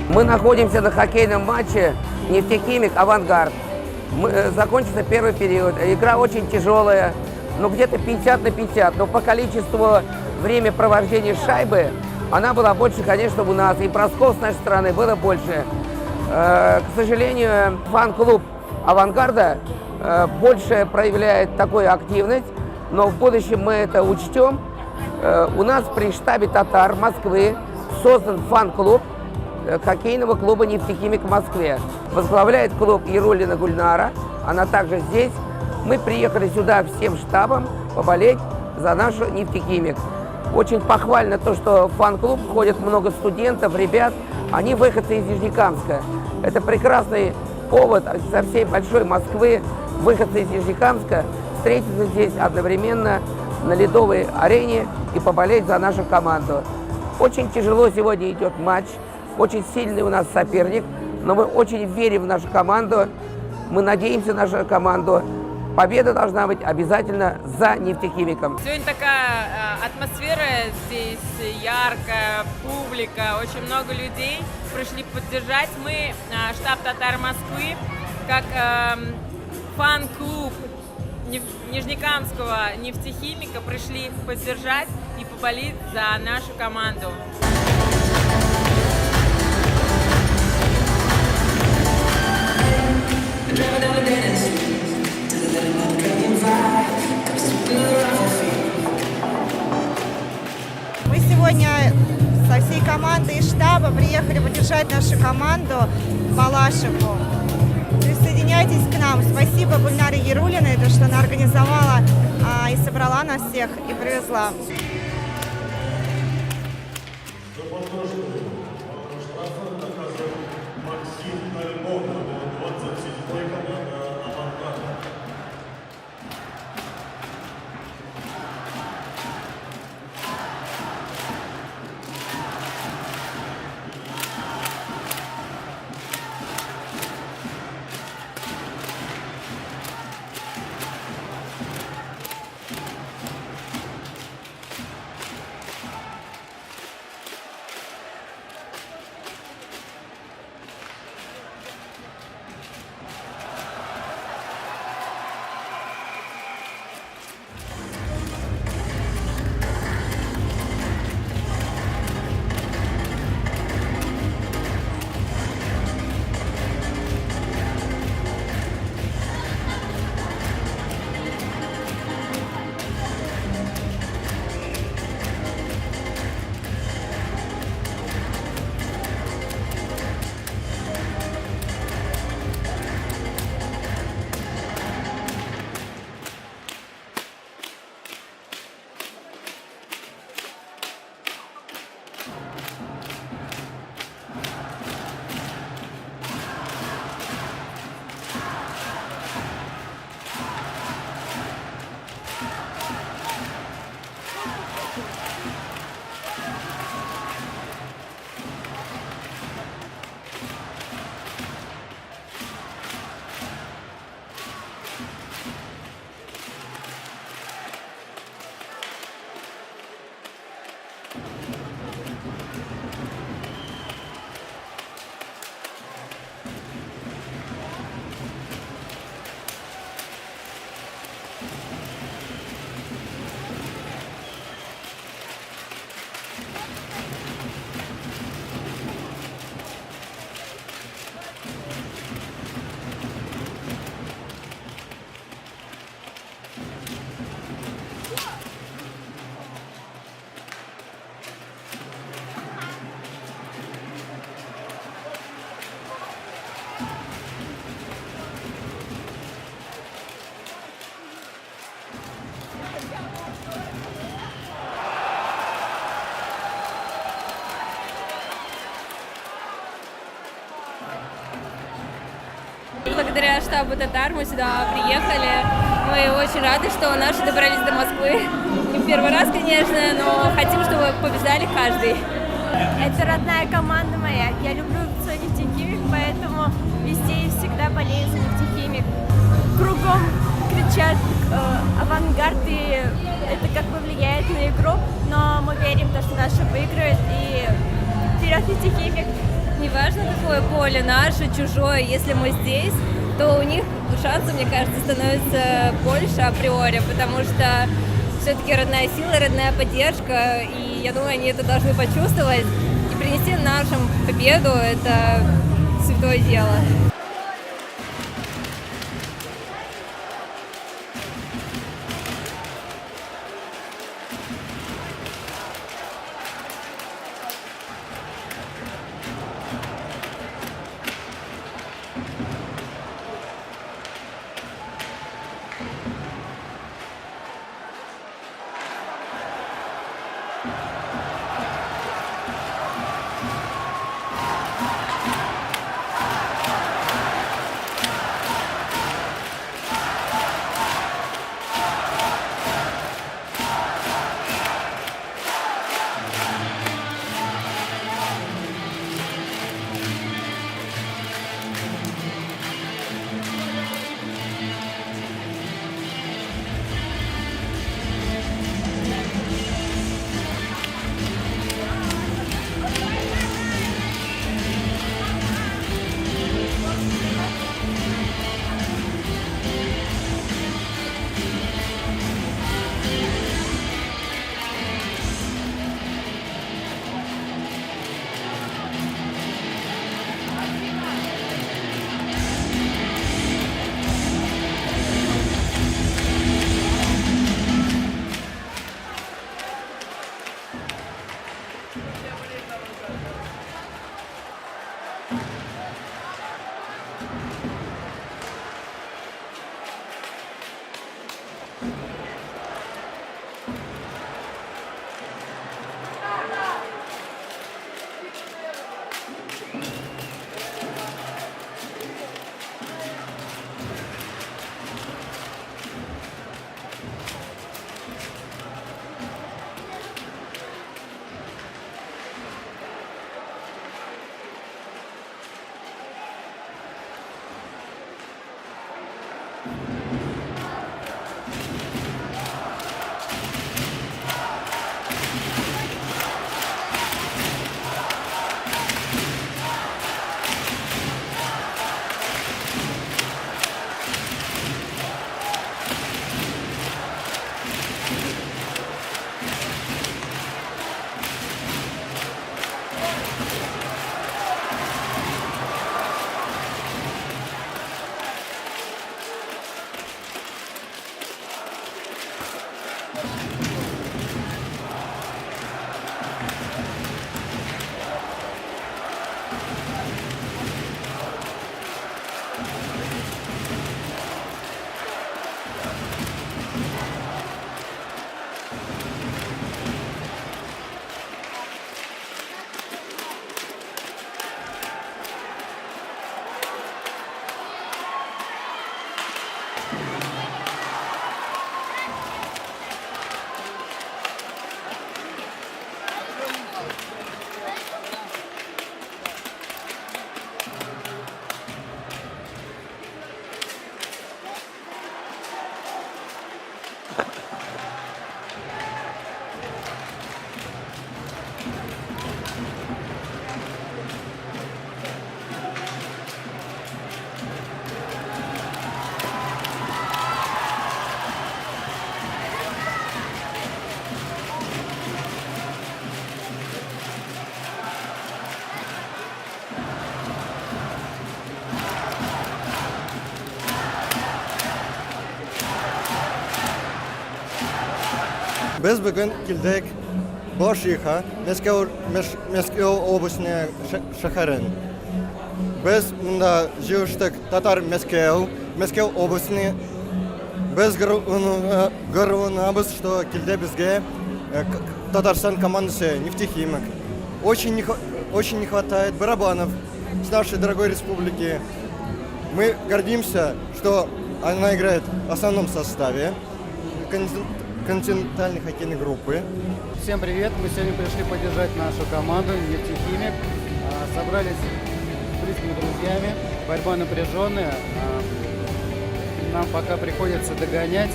Мы находимся на хоккейном матче «Нефтехимик» «Авангард». Закончился первый период. Игра очень тяжелая, где-то 50 на 50. Но по количеству времени провождения шайбы она была больше, конечно, у нас. И бросков с нашей стороны было больше. К сожалению, фан-клуб «Авангарда» больше проявляет такую активность. Но в будущем мы это учтем. У нас при штабе «Татар» Москвы создан фан-клуб хоккейного клуба «Нефтехимик» в Москве. Возглавляет клуб Яруллина Гульнара, она также здесь. Мы приехали сюда всем штабом поболеть за нашу «Нефтехимик». Очень похвально то, что в фан-клуб входит много студентов, ребят, они выходцы из Нижнекамска. Это прекрасный повод со всей большой Москвы, выходцы из Нижнекамска, встретиться здесь одновременно на ледовой арене и поболеть за нашу команду. Очень тяжело сегодня идет матч. Очень сильный у нас соперник, но мы очень верим в нашу команду. Мы надеемся на нашу команду. Победа должна быть обязательно за «Нефтехимиком». Сегодня такая атмосфера здесь яркая, публика, очень много людей пришли поддержать. Мы, штаб «Татар» Москвы, как фан-клуб Нижнекамского «Нефтехимика» пришли поддержать и поболеть за нашу команду. Мы сегодня со всей командой из штаба приехали поддержать нашу команду Балашиху. Присоединяйтесь к нам. Спасибо Гульнаре Яруллиной, что она организовала и собрала нас всех и привезла. благодаря штабу татар мы сюда приехали. Мы очень рады, что наши добрались до Москвы. Не в первый раз, конечно, но хотим, чтобы побеждали каждый. Это родная команда моя. Я люблю свой нефтехимик, поэтому везде и всегда болею за нефтехимик. Кругом кричат авангард, и это как бы влияет на игру, но мы верим, что наши выиграют, и вперед нефтехимик. Неважно, какое поле, наше, чужое, если мы здесь, то у них шансы, мне кажется, становятся больше априори, потому что все-таки родная сила, родная поддержка, и я думаю, они это должны почувствовать и принести нашим победу, это святое дело. Biz bugün келдік Балашиха, Мәскеу облысының шәһәрен. Biz мұнда жүріштік татар Мәскеу облысының. Biz гордимся, что келді бізге Татарстан командасы «Нефтехимик». Очень не хватает барабанов с нашей дорогой республики. Мы гордимся, что она играет в основном составе континентальной хоккейной группы. Всем привет! Мы сегодня пришли поддержать нашу команду «Нефтехимик». Собрались с близкими друзьями. Борьба напряженная. Нам пока приходится догонять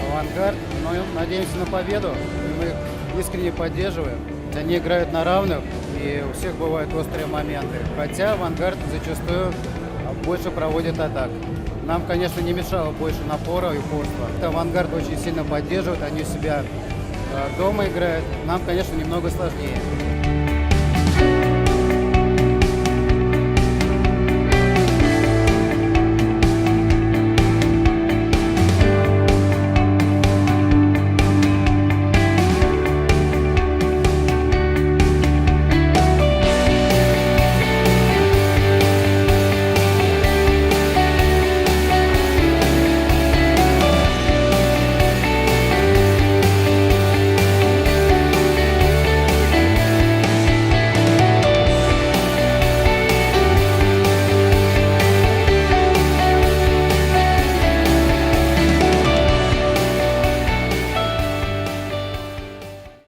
«Авангард», но надеемся на победу. Мы их искренне поддерживаем. Они играют на равных, и у всех бывают острые моменты. Хотя «Авангард» зачастую больше проводит атак. Нам, конечно, не мешало больше напора и упорства. «Авангард» очень сильно поддерживает, они у себя дома играют. Нам, конечно, немного сложнее.